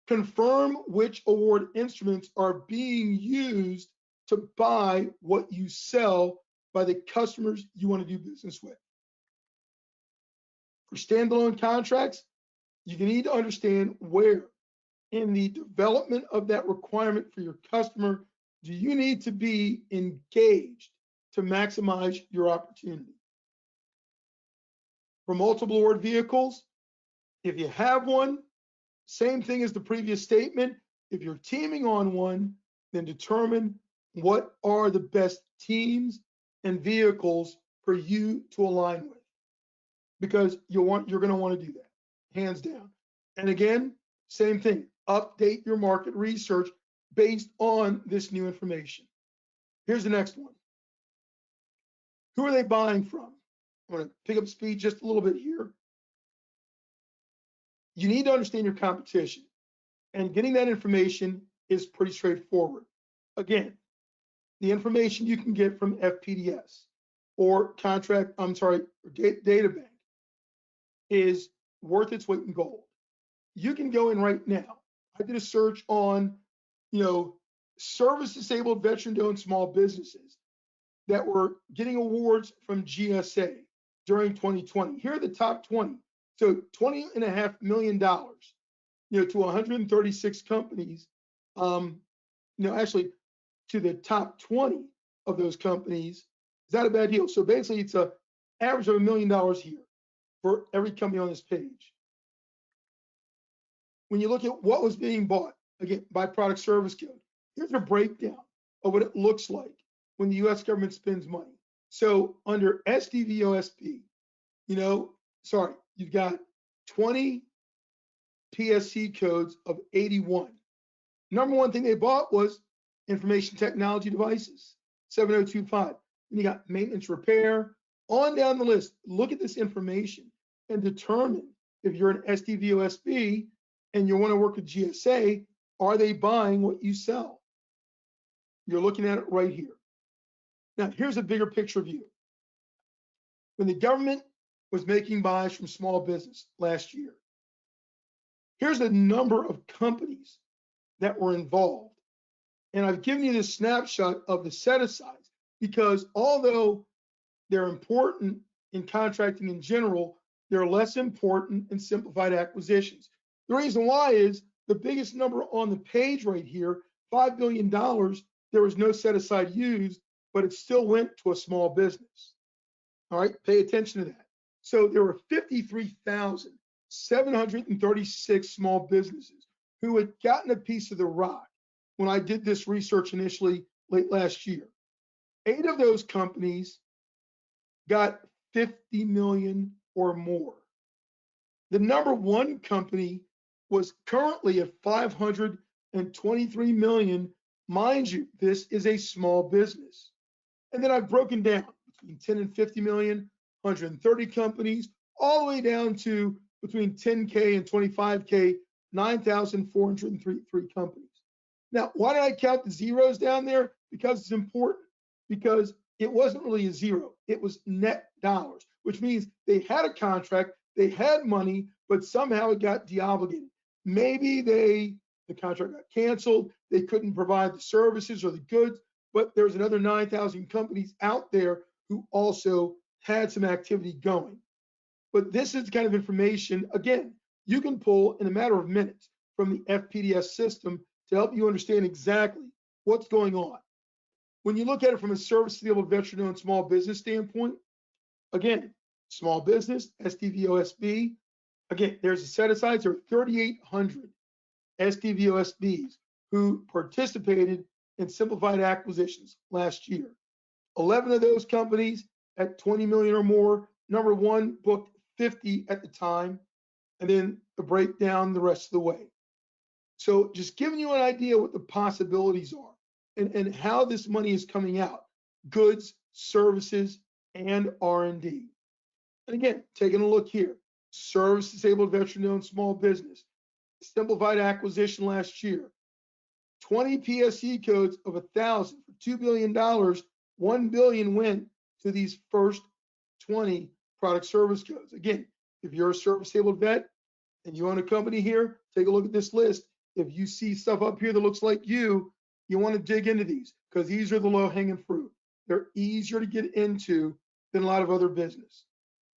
Confirm which award instruments are being used to buy what you sell by the customers you want to do business with. For standalone contracts, you need to understand where in the development of that requirement for your customer do you need to be engaged to maximize your opportunity. For multiple award vehicles, if you have one, same thing as the previous statement. If you're teaming on one, then determine what are the best teams and vehicles for you to align with, because you're going to want to do that, hands down. And again, same thing, update your market research based on this new information. Here's the next one. Who are they buying from? I'm going to pick up speed just a little bit here. You need to understand your competition, and getting that information is pretty straightforward. Again, the information you can get from FPDS or Databank is worth its weight in gold. You can go in right now. I did a search on, service disabled veteran-owned small businesses that were getting awards from GSA during 2020. Here are the top 20. So $20.5 million, to 136 companies, actually to the top 20 of those companies. Is that a bad deal? So basically it's an average of $1 million here for every company on this page. When you look at what was being bought, again, by product service code, here's a breakdown of what it looks like when the US government spends money. So under SDVOSB, you've got 20 PSC codes of 81. Number one thing they bought was information technology devices, 7025. And you got maintenance repair, on down the list. Look at this information and determine if you're an SDVOSB and you want to work with GSA, are they buying what you sell? You're looking at it right here. Now, here's a bigger picture view. When the government was making buys from small business last year, here's the number of companies that were involved. And I've given you this snapshot of the set-asides because although they're important in contracting in general, they're less important in simplified acquisitions. The reason why is the biggest number on the page right here, $5 billion, there was no set-aside used, but it still went to a small business. All right, pay attention to that. So there were 53,736 small businesses who had gotten a piece of the rock when I did this research initially late last year. 8 of those companies got 50 million or more. The number one company was currently at 523 million. Mind you, this is a small business. And then I've broken down between 10 and 50 million, 130 companies, all the way down to between 10K and 25K, 9,403 companies. Now, why did I count the zeros down there? Because it's important. Because it wasn't really a zero. It was net dollars, which means they had a contract, they had money, but somehow it got deobligated. Maybe the contract got canceled, they couldn't provide the services or the goods, but there's another 9,000 companies out there who also had some activity going. But this is the kind of information, again, you can pull in a matter of minutes from the FPDS system to help you understand exactly what's going on. When you look at it from a service-disabled veteran-owned small business standpoint, again, small business, SDVOSB, again, there's a set-asides. There are 3,800 SDVOSBs who participated in simplified acquisitions last year. 11 of those companies at 20 million or more. Number one booked 50 at the time, and then the breakdown the rest of the way. So just giving you an idea what the possibilities are and how this money is coming out, goods, services, and R&D. And again, taking a look here, service disabled veteran-owned small business, simplified acquisition last year, 20 PSE codes of 1,000 for $2 billion. $1 billion went to these first 20 product service codes. Again, if you're a service-able vet and you own a company here, take a look at this list. If you see stuff up here that looks like you want to dig into these because these are the low-hanging fruit. They're easier to get into than a lot of other business.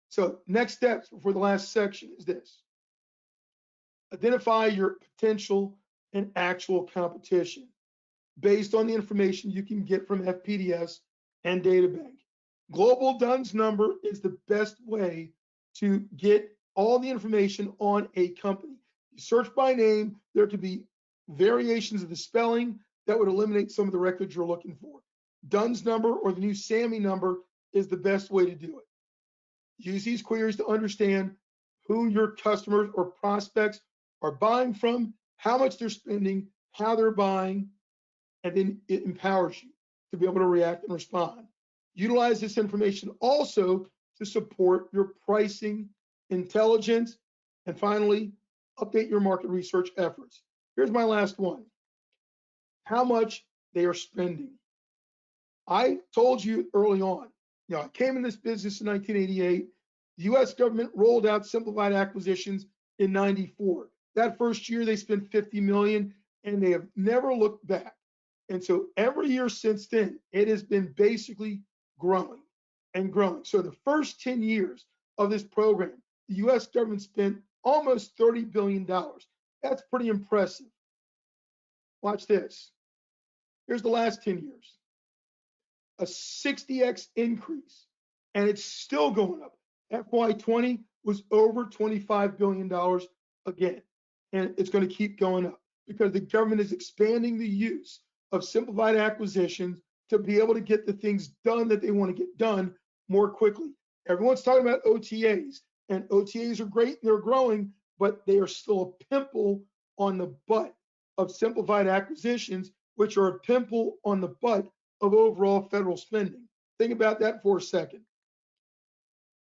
So next steps before the last section is this. Identify your potential and actual competition based on the information you can get from FPDS and Databank. Global DUNS number is the best way to get all the information on a company. You search by name, there could be variations of the spelling that would eliminate some of the records you're looking for. DUNS number or the new SAMI number is the best way to do it. Use these queries to understand who your customers or prospects are buying from, how much they're spending, how they're buying, and then it empowers you to be able to react and respond. Utilize this information also to support your pricing intelligence. And finally, update your market research efforts. Here's my last one. How much they are spending. I told you early on, I came in this business in 1988. The US government rolled out simplified acquisitions in 94. That first year they spent 50 million and they have never looked back. And so every year since then, it has been basically growing and growing. So the first 10 years of this program, the US government spent almost $30 billion. That's pretty impressive. Watch this. Here's the last 10 years. A 60x increase, and it's still going up. FY20 was over $25 billion again, and it's going to keep going up because the government is expanding the use of simplified acquisitions to be able to get the things done that they want to get done more quickly. Everyone's talking about OTAs, and OTAs are great and they're growing, but they are still a pimple on the butt of simplified acquisitions, which are a pimple on the butt of overall federal spending. Think about that for a second.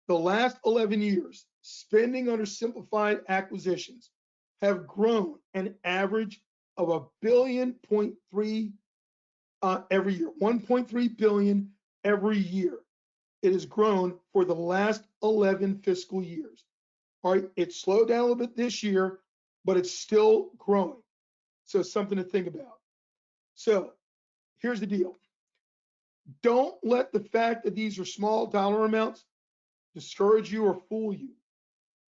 The last 11 years, spending under simplified acquisitions have grown an average of $1.3 billion every year, 1.3 billion every year. It has grown for the last 11 fiscal years. All right, it slowed down a little bit this year, but it's still growing. So something to think about. So here's the deal. Don't let the fact that these are small dollar amounts discourage you or fool you.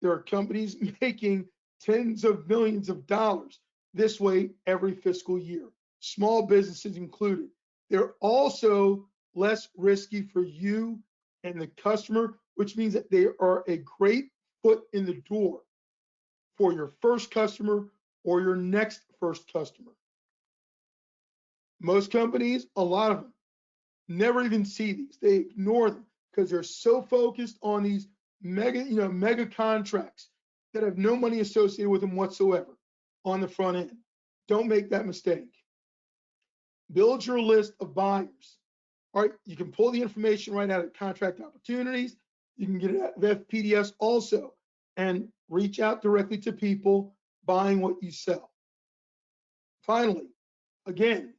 There are companies making tens of millions of dollars this way every fiscal year, small businesses included. They're also less risky for you and the customer, which means that they are a great foot in the door for your first customer or your next first customer. Most companies, a lot of them, never even see these. They ignore them because they're so focused on these mega contracts that have no money associated with them whatsoever on the front end. Don't make that mistake. Build your list of buyers. All right, you can pull the information right out of contract opportunities. You can get it out of FPDS also and reach out directly to people buying what you sell. Finally, again,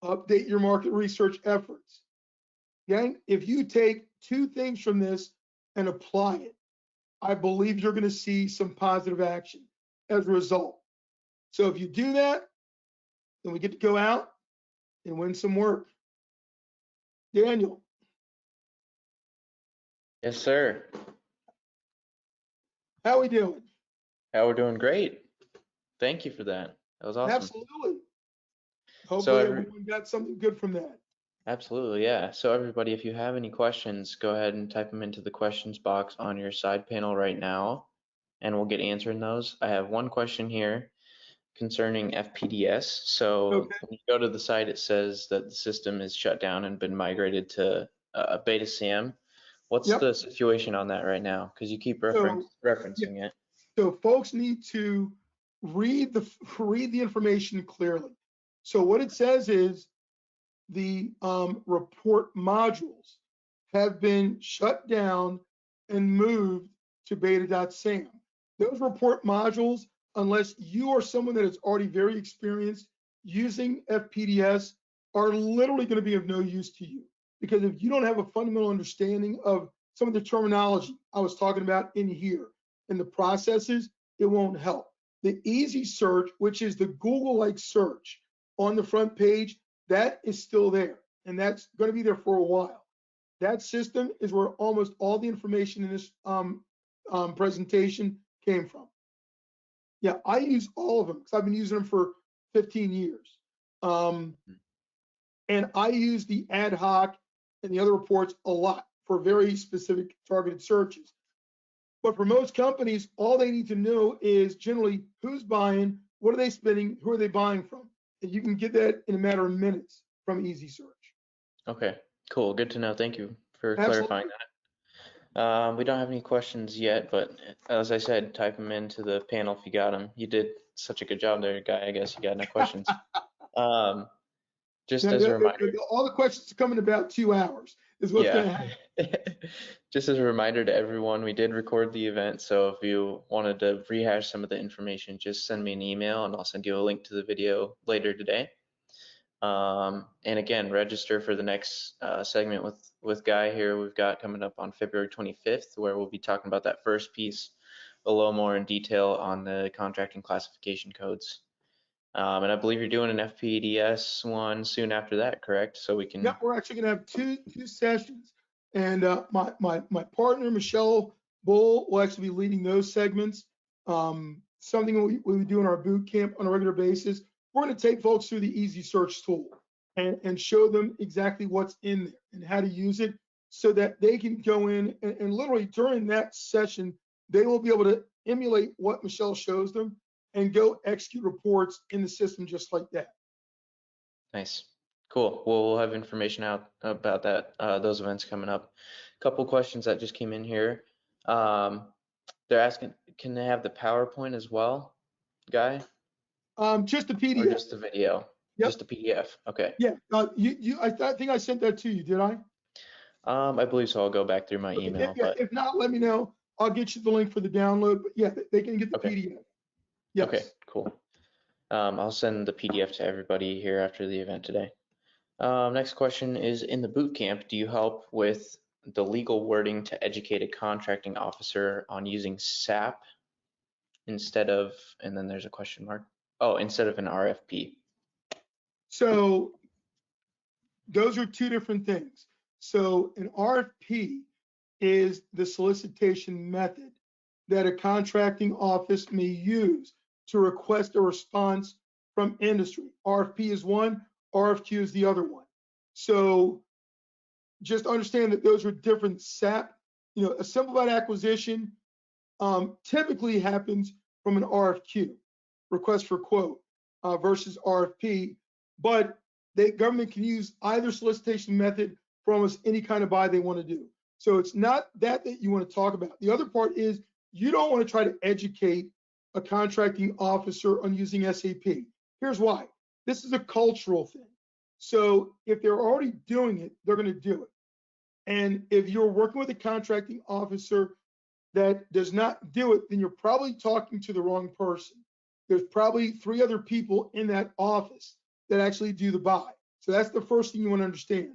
update your market research efforts. Gang, if you take two things from this and apply it, I believe you're going to see some positive action as a result. So if you do that, then we get to go out and win some work. Daniel. Yes, sir. How we doing? We're doing great. Thank you for that. That was awesome. Absolutely. Hopefully everyone got something good from that. Absolutely, yeah. So everybody, if you have any questions, go ahead and type them into the questions box on your side panel right now, and we'll get answering those. I have one question here concerning FPDS. So when you go to the site, it says that the system is shut down and been migrated to Beta SAM. What's the situation on that right now? Because you keep referencing it. So folks need to read the information clearly. So what it says is the report modules have been shut down and moved to beta.sam. Those report modules, unless you are someone that is already very experienced using FPDS are literally going to be of no use to you, because if you don't have a fundamental understanding of some of the terminology I was talking about in here and the processes, it won't help. The easy search, which is the Google-like search on the front page, that is still there, and that's going to be there for a while. That system is where almost all the information in this presentation came from. Yeah, I use all of them because I've been using them for 15 years. And I use the ad hoc and the other reports a lot for very specific targeted searches. But for most companies, all they need to know is generally who's buying, what are they spending, who are they buying from? And you can get that in a matter of minutes from Easy Search. Okay, cool. Good to know. Thank you for Absolutely. clarifying that. We don't have any questions yet, but as I said, type them into the panel if you got them. You did such a good job there, Guy. I guess you got no questions. Just as a reminder. All the questions are coming in about 2 hours is what's going to happen. Just as a reminder to everyone, we did record the event, so if you wanted to rehash some of the information, just send me an email and I'll send you a link to the video later today. And again, register for the next segment with Guy here we've got coming up on February 25th, where we'll be talking about that first piece a little more in detail on the contracting classification codes. And I believe you're doing an FPDS one soon after that, correct? So we can. Yep, we're actually going to have two sessions, and my partner Michelle Bull will actually be leading those segments. Something we do in our boot camp on a regular basis. We're going to take folks through the Easy Search tool and show them exactly what's in there and how to use it, so that they can go in and literally during that session they will be able to emulate what Michelle shows them and go execute reports in the system just like that. Nice. Cool. We'll have information out about that, those events coming up. A couple questions that just came in here. They're asking, can they have the PowerPoint as well, Guy? Just a PDF. Or just the video? Yep. Just a PDF. Okay. Yeah. I think I sent that to you. Did I? I believe so. I'll go back through my email. But if not, let me know. I'll get you the link for the download. But yeah, they can get the okay. PDF. Yes. Okay. Cool. I'll send the PDF to everybody here after the event today. Next question is, in the boot camp, do you help with the legal wording to educate a contracting officer on using SAP instead of, and then there's a question mark. Oh, instead of an RFP. So those are two different things. So an RFP is the solicitation method that a contracting office may use to request a response from industry. RFP is one, RFQ is the other one. So just understand that those are different SAP. A simplified acquisition typically happens from an RFQ, request for quote, versus RFP, but the government can use either solicitation method for almost any kind of buy they want to do. So it's not that you want to talk about. The other part is you don't want to try to educate a contracting officer on using SAP. Here's why. This is a cultural thing. So if they're already doing it, they're going to do it. And if you're working with a contracting officer that does not do it, then you're probably talking to the wrong person. There's probably 3 other people in that office that actually do the buy. So that's the first thing you want to understand.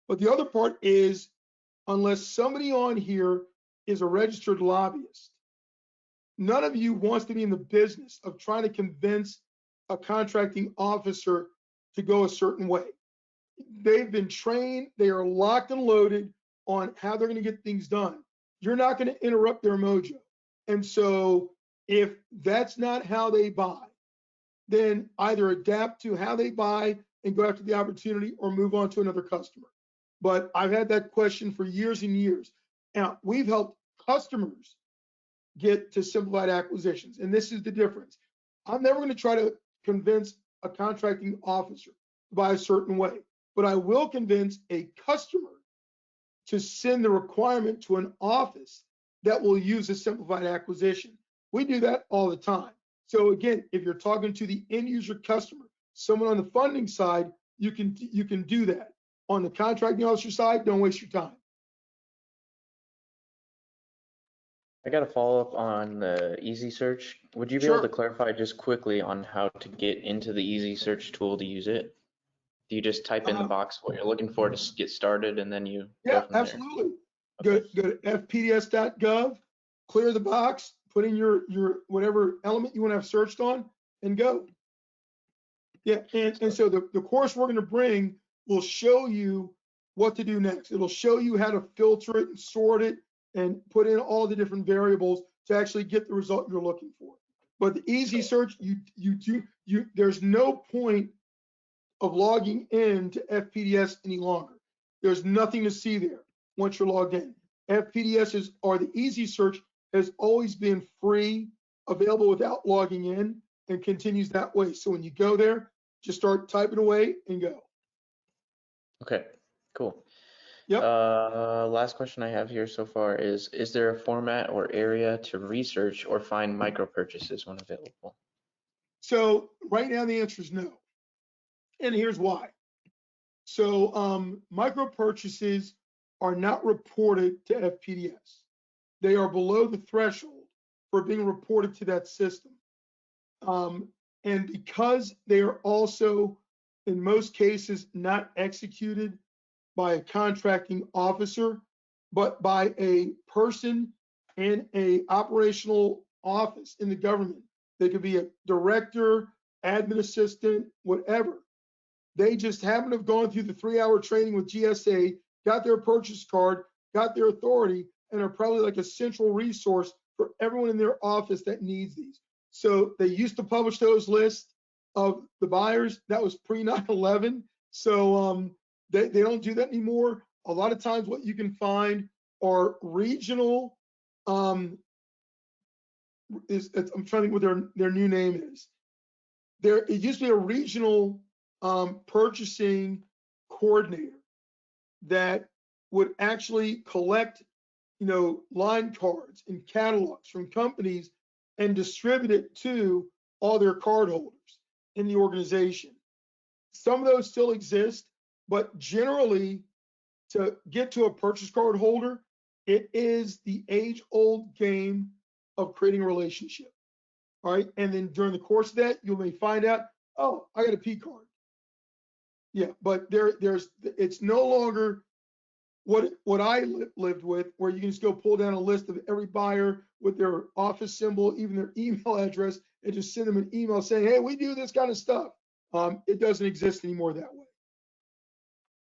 But the other part is, unless somebody on here is a registered lobbyist, none of you wants to be in the business of trying to convince a contracting officer to go a certain way. They've been trained, they are locked and loaded on how they're going to get things done. You're not going to interrupt their mojo. And so if that's not how they buy, then either adapt to how they buy and go after the opportunity or move on to another customer. But I've had that question for years and years. Now, we've helped customers get to simplified acquisitions, and this is the difference. I'm never going to try to convince a contracting officer to buy a certain way, but I will convince a customer to send the requirement to an office that will use a simplified acquisition. We do that all the time. So again, if you're talking to the end user customer, someone on the funding side, you can do that. On the contracting officer side, don't waste your time. I got a follow up on the easy search. Would you be able to Sure. clarify just quickly on how to get into the easy search tool to use it? Do you just type in the Uh, box what you're looking for to get started and then you go yeah, from there? absolutely. Okay. Go to fpds.gov, clear the box, put in your whatever element you want to have searched on, and go. Yeah, and so the course we're going to bring will show you what to do next. It'll show you how to filter it and sort it and put in all the different variables to actually get the result you're looking for. But the easy search, there's no point of logging in to FPDS any longer. There's nothing to see there once you're logged in. FPDS or the easy search has always been free, available without logging in, and continues that way. So when you go there, just start typing away and go. Okay, cool. Yep. Last question I have here so far is there a format or area to research or find micro purchases when available? So right now the answer is no. And here's why. So micro purchases are not reported to FPDS. They are below the threshold for being reported to that system. And because they are also, in most cases, not executed by a contracting officer, but by a person in a operational office in the government. They could be a director, admin assistant, whatever. They just happen to have gone through the 3-hour training with GSA, got their purchase card, got their authority, and are probably like a central resource for everyone in their office that needs these. So they used to publish those lists of the buyers. That was pre 9/11. So they don't do that anymore. A lot of times what you can find are regional, I'm trying to think what their new name is. It used to be a regional purchasing coordinator that would actually collect, line cards and catalogs from companies and distribute it to all their card holders in the organization. Some of those still exist, but generally, to get to a purchase card holder, it is the age-old game of creating a relationship. All right. And then during the course of that, you may find out, oh, I got a P card. Yeah, but it's no longer what I lived with, where you can just go pull down a list of every buyer with their office symbol, even their email address, and just send them an email saying, hey, we do this kind of stuff. It doesn't exist anymore that way.